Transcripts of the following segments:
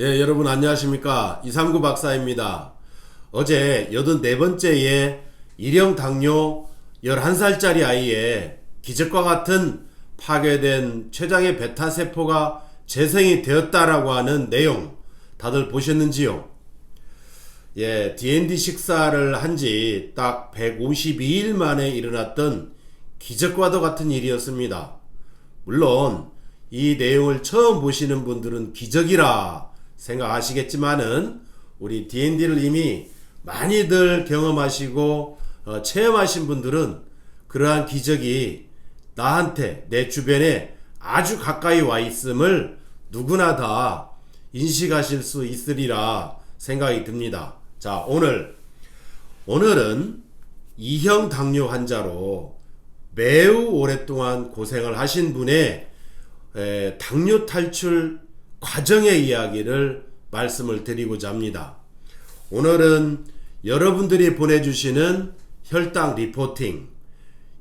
예, 여러분 안녕하십니까. 이삼구 박사입니다. 어제 84번째에 일형 당뇨 11살짜리 아이의 기적과 같은 파괴된 췌장의 베타세포가 재생이 되었다라고 하는 내용 다들 보셨는지요? 예, D&D 식사를 한 지 딱 152일 만에 일어났던 기적과도 같은 일이었습니다. 물론 이 내용을 처음 보시는 분들은 기적이라 생각하시겠지만은 우리 D&D를 이미 많이들 경험하시고 체험하신 분들은 그러한 기적이 나한테 내 주변에 아주 가까이 와 있음을 누구나 다 인식하실 수 있으리라 생각이 듭니다. 자, 오늘은 2형 당뇨 환자로 매우 오랫동안 고생을 하신 분의 당뇨 탈출 과정의 이야기를 말씀을 드리고자 합니다. 오늘은 여러분들이 보내주시는 혈당 리포팅,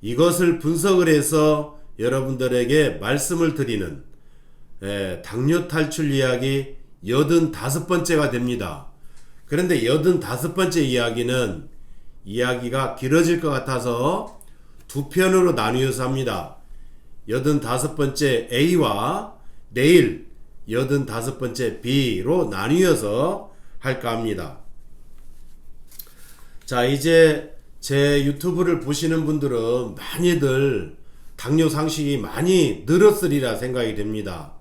이것을 분석을 해서 여러분들에게 말씀을 드리는 당뇨 탈출 이야기 85번째가 됩니다. 그런데 85번째 이야기는 이야기가 길어질 것 같아서 두 편으로 나누어서 합니다. 85번째 A와 내일 85번째 B로 나뉘어서 할까 합니다. 자, 이제 제 유튜브를 보시는 분들은 많이들 당뇨 상식이 많이 늘었으리라 생각이 됩니다.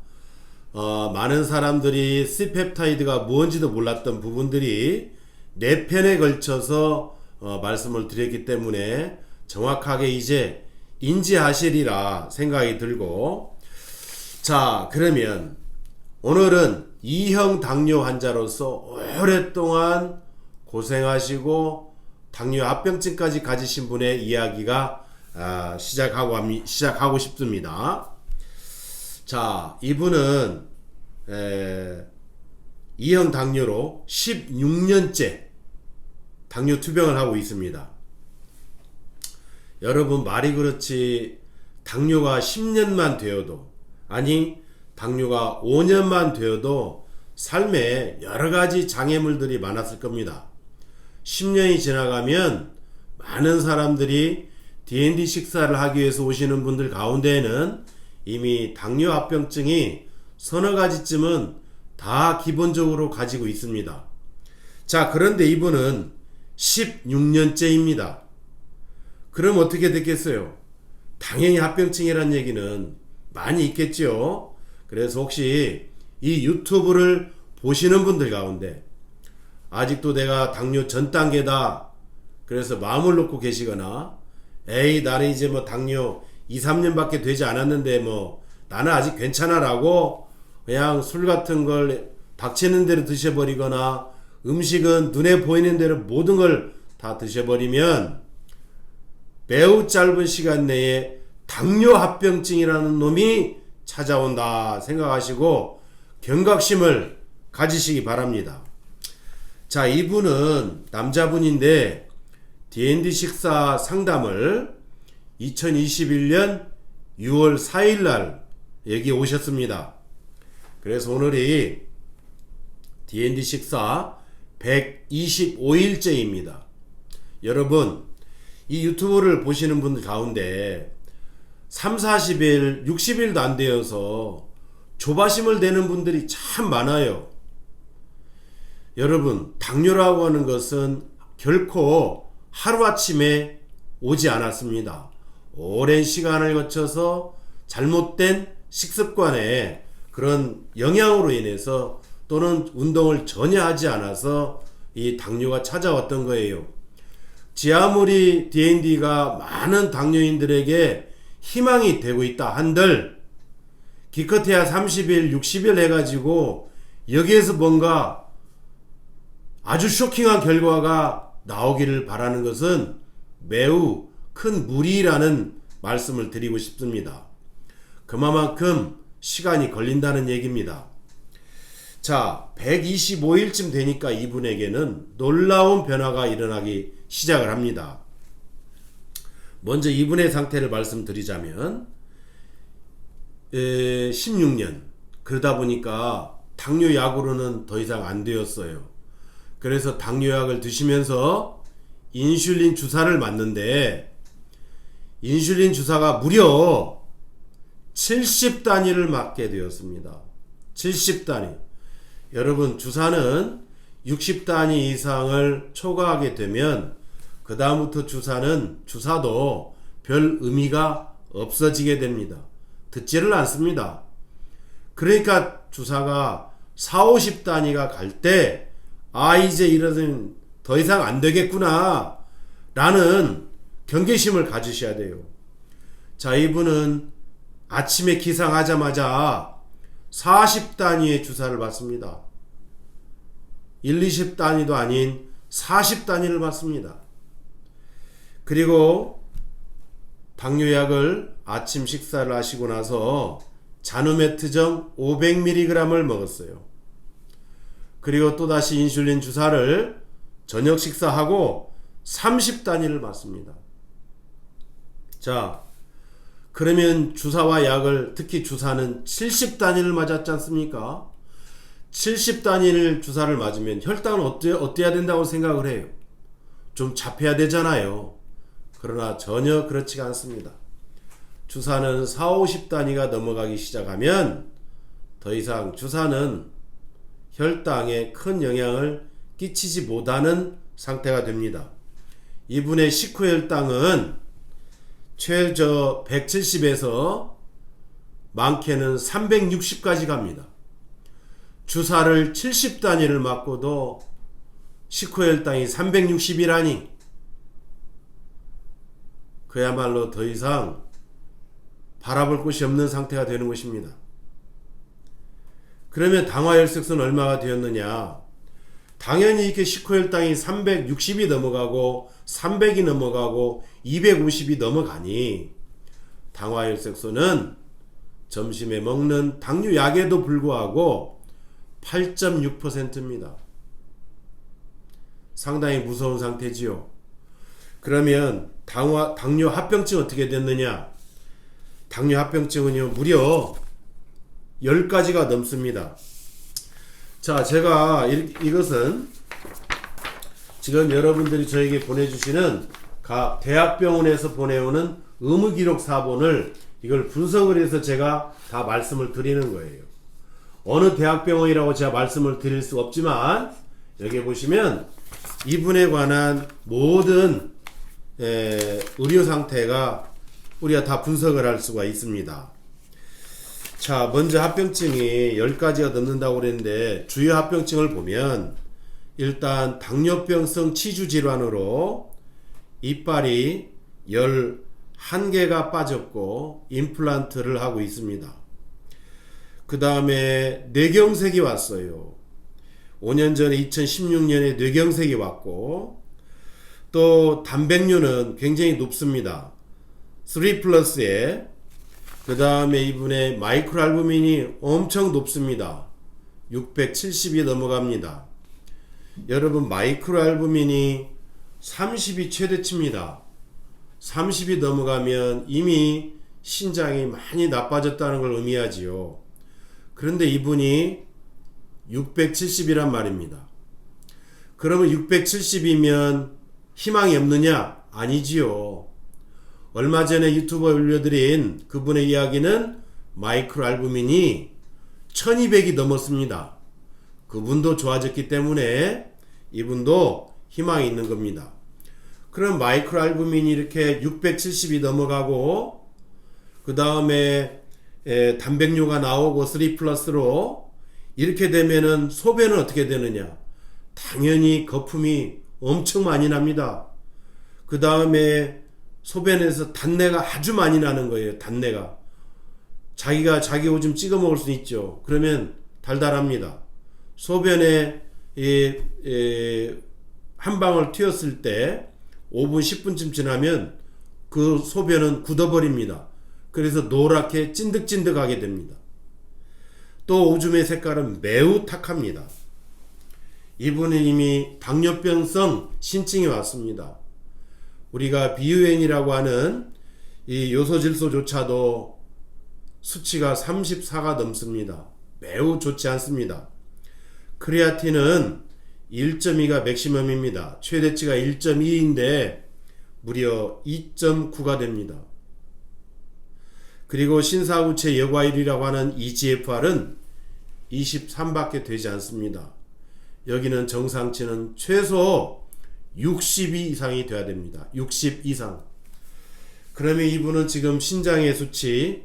많은 사람들이 C펩타이드가 무언지도 몰랐던 부분들이 4편에 걸쳐서 말씀을 드렸기 때문에 정확하게 이제 인지하시리라 생각이 들고, 자, 그러면 오늘은 2형 당뇨 환자로서 오랫동안 고생하시고 당뇨 합병증까지 가지신 분의 이야기가 시작하고 싶습니다. 자, 이분은 2형 당뇨로 16년째 당뇨 투병을 하고 있습니다. 여러분, 말이 그렇지 당뇨가 10년만 되어도, 아니 당뇨가 5년만 되어도 삶에 여러가지 장애물들이 많았을 겁니다. 10년이 지나가면 많은 사람들이 D&D 식사를 하기 위해서 오시는 분들 가운데에는 이미 당뇨 합병증이 서너 가지쯤은 다 기본적으로 가지고 있습니다. 자, 그런데 이분은 16년째입니다. 그럼 어떻게 됐겠어요? 당연히 합병증이란 얘기는 많이 있겠죠. 그래서 혹시 이 유튜브를 보시는 분들 가운데 아직도 내가 당뇨 전 단계다, 그래서 마음을 놓고 계시거나, 에이 나는 이제 뭐 당뇨 2-3년밖에 되지 않았는데 뭐 나는 아직 괜찮아 라고 그냥 술 같은 걸 닥치는 대로 드셔버리거나 음식은 눈에 보이는 대로 모든 걸 다 드셔버리면 매우 짧은 시간 내에 당뇨 합병증이라는 놈이 찾아온다 생각하시고 경각심을 가지시기 바랍니다. 자, 이분은 남자분인데 D&D 식사 상담을 2021년 6월 4일날 여기 오셨습니다. 그래서 오늘이 D&D 식사 125일째입니다. 여러분, 이 유튜브를 보시는 분들 가운데 30-40일, 60일도 안 되어서 조바심을 내는 분들이 참 많아요. 여러분, 당뇨라고 하는 것은 결코 하루아침에 오지 않았습니다. 오랜 시간을 거쳐서 잘못된 식습관에 그런 영향으로 인해서 또는 운동을 전혀 하지 않아서 이 당뇨가 찾아왔던 거예요. 아무리 D&D가 많은 당뇨인들에게 희망이 되고 있다 한들 기껏해야 30일, 60일 해가지고 여기에서 뭔가 아주 쇼킹한 결과가 나오기를 바라는 것은 매우 큰 무리라는 말씀을 드리고 싶습니다. 그만큼 시간이 걸린다는 얘기입니다. 자, 125일쯤 되니까 이분에게는 놀라운 변화가 일어나기 시작을 합니다. 먼저 이분의 상태를 말씀드리자면 16년 그러다 보니까 당뇨약으로는 더 이상 안 되었어요. 그래서 당뇨약을 드시면서 인슐린 주사를 맞는데 인슐린 주사가 무려 70단위를 맞게 되었습니다. 70단위. 여러분, 주사는 60단위 이상을 초과하게 되면 그 다음부터 주사도 별 의미가 없어지게 됩니다. 듣지를 않습니다. 그러니까 주사가 40, 50단위가 갈 때 이제 이러면 더 이상 안 되겠구나 라는 경계심을 가지셔야 돼요. 자, 이분은 아침에 기상하자마자 40단위의 주사를 받습니다. 1, 20단위도 아닌 40단위를 받습니다. 그리고 당뇨약을 아침 식사를 하시고 나서 자누메트정 500mg을 먹었어요. 그리고 또다시 인슐린 주사를 저녁 식사하고 30단위를 맞습니다. 자, 그러면 주사와 약을, 특히 주사는 70단위를 맞았지 않습니까? 70단위를 주사를 맞으면 혈당은 어때야 된다고 생각을 해요? 좀 잡혀야 되잖아요. 그러나 전혀 그렇지가 않습니다. 주사는 40, 50단위가 넘어가기 시작하면 더 이상 주사는 혈당에 큰 영향을 끼치지 못하는 상태가 됩니다. 이분의 식후 혈당은 최저 170에서 많게는 360까지 갑니다. 주사를 70단위를 맞고도 식후 혈당이 360이라니 그야말로 더 이상 바라볼 곳이 없는 상태가 되는 것입니다. 그러면 당화혈색소는 얼마가 되었느냐? 당연히 이렇게 식후 혈당이 360이 넘어가고 300이 넘어가고 250이 넘어가니 당화혈색소는 점심에 먹는 당뇨약에도 불구하고 8.6%입니다. 상당히 무서운 상태지요. 그러면 당뇨 합병증 어떻게 됐느냐? 당뇨 합병증은요, 무려 10가지가 넘습니다. 자, 제가 이것은 지금 여러분들이 저에게 보내주시는 각 대학병원에서 보내오는 의무기록 사본을 이걸 분석을 해서 제가 다 말씀을 드리는 거예요. 어느 대학병원이라고 제가 말씀을 드릴 수 없지만 여기 보시면 이분에 관한 모든 의료 상태가 우리가 다 분석을 할 수가 있습니다. 자, 먼저 합병증이 10가지가 넘는다고 그랬는데 주요 합병증을 보면 일단 당뇨병성 치주질환으로 이빨이 11개가 빠졌고 임플란트를 하고 있습니다. 그 다음에 뇌경색이 왔어요. 5년 전에 2016년에 뇌경색이 왔고 또 단백뇨는 굉장히 높습니다. 3+에 그 다음에 이분의 마이크로알부민이 엄청 높습니다. 670이 넘어갑니다. 여러분, 마이크로알부민이 30이 최대치입니다. 30이 넘어가면 이미 신장이 많이 나빠졌다는 걸 의미하지요. 그런데 이분이 670이란 말입니다. 그러면 670이면 희망이 없느냐? 아니지요. 얼마 전에 유튜브에 올려드린 그분의 이야기는 마이크로알부민이 1200이 넘었습니다. 그분도 좋아졌기 때문에 이분도 희망이 있는 겁니다. 그럼 마이크로알부민이 이렇게 670이 넘어가고 그 다음에 단백뇨가 나오고 3+로 이렇게 되면은 소변은 어떻게 되느냐? 당연히 거품이 엄청 많이 납니다. 그 다음에 소변에서 단내가 아주 많이 나는 거예요. 단내가. 자기가 자기 오줌 찍어 먹을 수 있죠. 그러면 달달합니다. 소변에 한 방울 튀었을 때 5분 10분쯤 지나면 그 소변은 굳어버립니다. 그래서 노랗게 찐득찐득하게 됩니다. 또 오줌의 색깔은 매우 탁합니다. 이분은 이미 당뇨병성 신증이 왔습니다. 우리가 BUN이라고 하는 이 요소질소조차도 수치가 34가 넘습니다. 매우 좋지 않습니다. 크레아틴은 1.2가 맥시멈입니다. 최대치가 1.2인데 무려 2.9가 됩니다. 그리고 신사구체 여과율이라고 하는 eGFR은 23밖에 되지 않습니다. 여기는 정상치는 최소 62 이상이 돼야 됩니다. 60 이상. 그러면 이분은 지금 신장의 수치,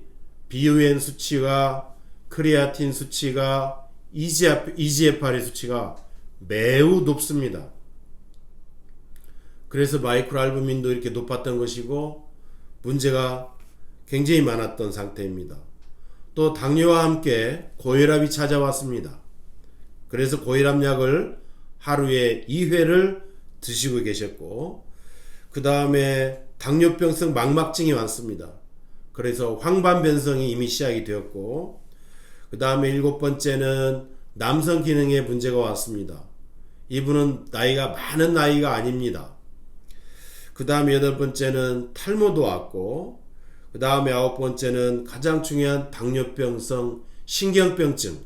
BUN 수치가, 크레아틴 수치가, eGFR의 수치가 매우 높습니다. 그래서 마이크로알부민도 이렇게 높았던 것이고 문제가 굉장히 많았던 상태입니다. 또 당뇨와 함께 고혈압이 찾아왔습니다. 그래서 고혈압약을 하루에 2회를 드시고 계셨고, 그 다음에 당뇨병성 망막증이 왔습니다. 그래서 황반변성이 이미 시작이 되었고, 그 다음에 7번째는 남성 기능에 문제가 왔습니다. 이분은 나이가 많은 나이가 아닙니다. 그 다음에 8번째는 탈모도 왔고, 그 다음에 9번째는 가장 중요한 당뇨병성 신경병증,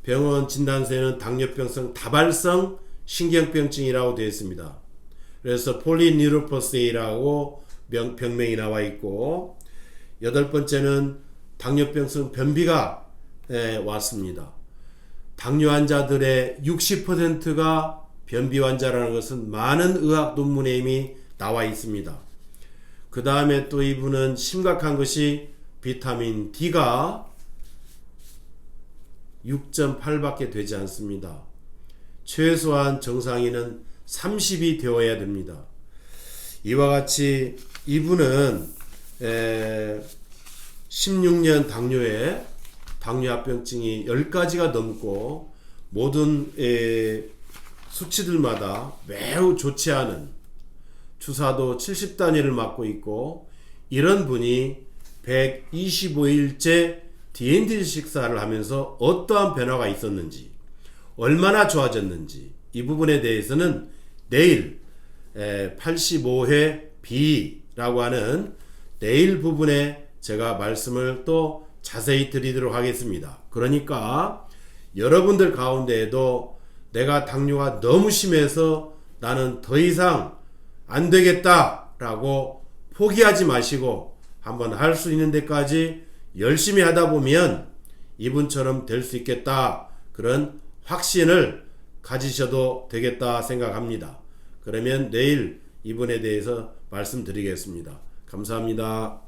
병원 진단서에는 당뇨병성 다발성 신경병증이라고 되어 있습니다. 그래서 폴리뉴로퍼시라고 병명이 나와 있고, 8번째는 당뇨병성 변비가 왔습니다. 당뇨 환자들의 60%가 변비 환자라는 것은 많은 의학 논문에 이미 나와 있습니다. 그 다음에 또 이분은 심각한 것이 비타민 D가 6.8밖에 되지 않습니다. 최소한 정상인은 30이 되어야 됩니다. 이와 같이 이분은 16년 당뇨에 당뇨합병증이 10가지가 넘고 모든 수치들마다 매우 좋지 않은 주사도 70단위를 맞고 있고, 이런 분이 125일째 DND 식사를 하면서 어떠한 변화가 있었는지, 얼마나 좋아졌는지, 이 부분에 대해서는 내일 85회 B라고 하는 내일 부분에 제가 말씀을 또 자세히 드리도록 하겠습니다. 그러니까 여러분들 가운데에도 내가 당뇨가 너무 심해서 나는 더 이상 안 되겠다 라고 포기하지 마시고 한번 할 수 있는 데까지 열심히 하다 보면 이분처럼 될 수 있겠다, 그런 확신을 가지셔도 되겠다 생각합니다. 그러면 내일 이분에 대해서 말씀드리겠습니다. 감사합니다.